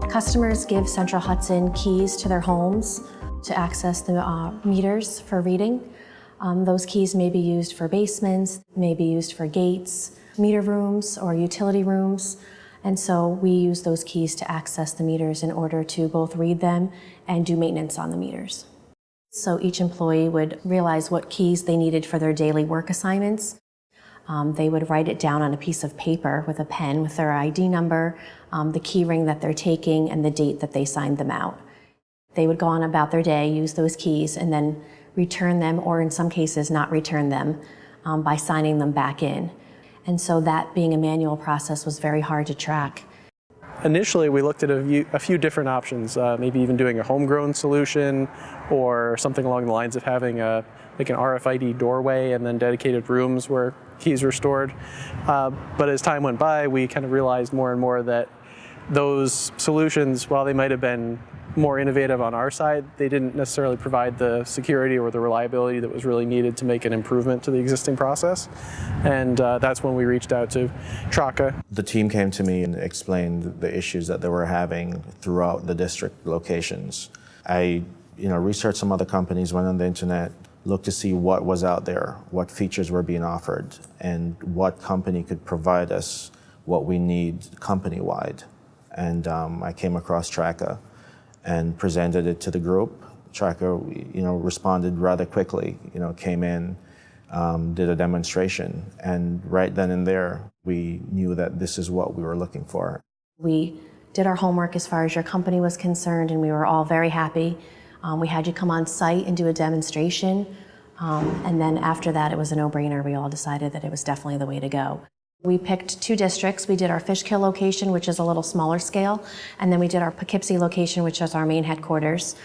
Customers give Central Hudson keys to their homes to access the meters for reading. Those keys may be used for basements, may be used for gates, meter rooms, or utility rooms. And so we use those keys to access the meters in order to both read them and do maintenance on the meters. So each employee would realize what keys they needed for their daily work assignments. They would write it down on a piece of paper with a pen with their ID number, the key ring that they're taking, and the date that they signed them out. They would go on about their day, use those keys, and then return them, or in some cases not return them, by signing them back in. And so that being a manual process was very hard to track. Initially, we looked at a few different options, maybe even doing a homegrown solution or something along the lines of having like an RFID doorway and then dedicated rooms where keys were stored. But as time went by, we kind of realized more and more that those solutions, while they might have been more innovative on our side, they didn't necessarily provide the security or the reliability that was really needed to make an improvement to the existing process. And that's when we reached out to Traka. The team came to me and explained the issues that they were having throughout the district locations. I researched some other companies, went on the internet, looked to see what was out there, what features were being offered, and what company could provide us what we need company-wide. And I came across Traka and presented it to the group. Traka, responded rather quickly. Came in, did a demonstration, and right then and there, we knew that this is what we were looking for. We did our homework as far as your company was concerned, and we were all very happy. We had you come on site and do a demonstration, and then after that, it was a no-brainer. We all decided that it was definitely the way to go. We picked 2 districts. We did our Fishkill location, which is a little smaller scale, and then we did our Poughkeepsie location, which is our main headquarters.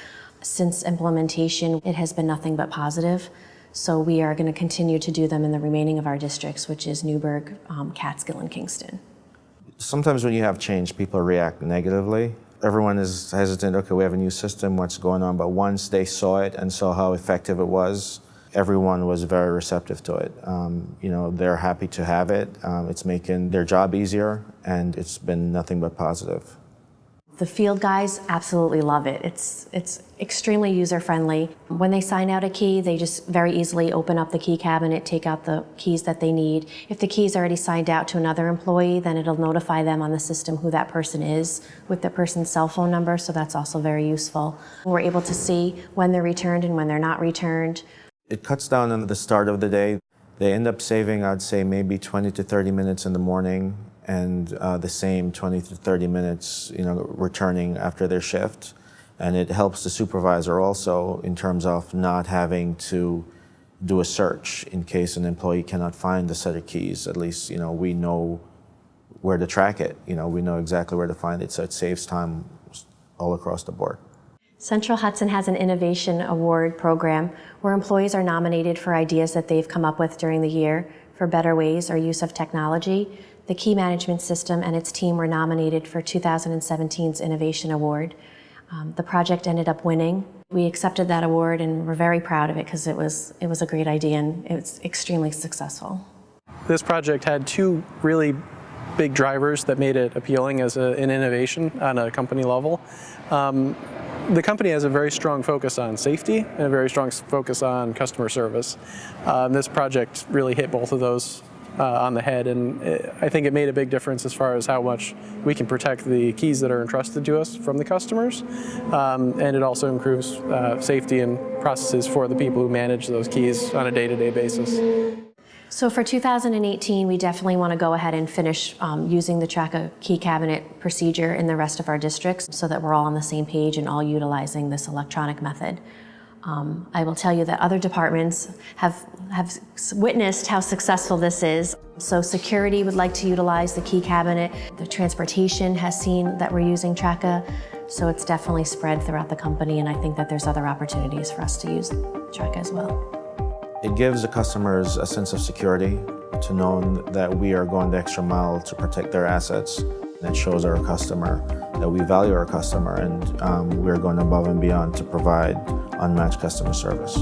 Since implementation, it has been nothing but positive. So we are going to continue to do them in the remaining of our districts, which is Newburgh, Catskill, and Kingston. Sometimes when you have change, people react negatively. Everyone is hesitant, okay, we have a new system, what's going on? But once they saw it and saw how effective it was, everyone was very receptive to it. They're happy to have it. It's making their job easier, and it's been nothing but positive. The field guys absolutely love it. It's extremely user-friendly. When they sign out a key, they just very easily open up the key cabinet, take out the keys that they need. If the key's already signed out to another employee, then it'll notify them on the system who that person is with the person's cell phone number, so that's also very useful. We're able to see when they're returned and when they're not returned. It cuts down on the start of the day. They end up saving, I'd say, maybe 20 to 30 minutes in the morning, and the same 20 to 30 minutes, returning after their shift. And it helps the supervisor also in terms of not having to do a search in case an employee cannot find the set of keys. At least, we know where to track it. We know exactly where to find it, so it saves time all across the board. Central Hudson has an Innovation Award program where employees are nominated for ideas that they've come up with during the year for better ways or use of technology. The Key Management System and its team were nominated for 2017's Innovation Award. The project ended up winning. We accepted that award and we're very proud of it because it was a great idea and it was extremely successful. This project had 2 really big drivers that made it appealing as an innovation on a company level. The company has a very strong focus on safety and a very strong focus on customer service. This project really hit both of those on the head, and I think it made a big difference as far as how much we can protect the keys that are entrusted to us from the customers, and it also improves safety and processes for the people who manage those keys on a day-to-day basis. So for 2018, we definitely want to go ahead and finish using the Traka key cabinet procedure in the rest of our districts so that we're all on the same page and all utilizing this electronic method. I will tell you that other departments have witnessed how successful this is. So security would like to utilize the key cabinet. The transportation has seen that we're using Traka. So it's definitely spread throughout the company, and I think that there's other opportunities for us to use Trek as well. It gives the customers a sense of security to know that we are going the extra mile to protect their assets. And it shows our customer that we value our customer, and we're going above and beyond to provide unmatched customer service.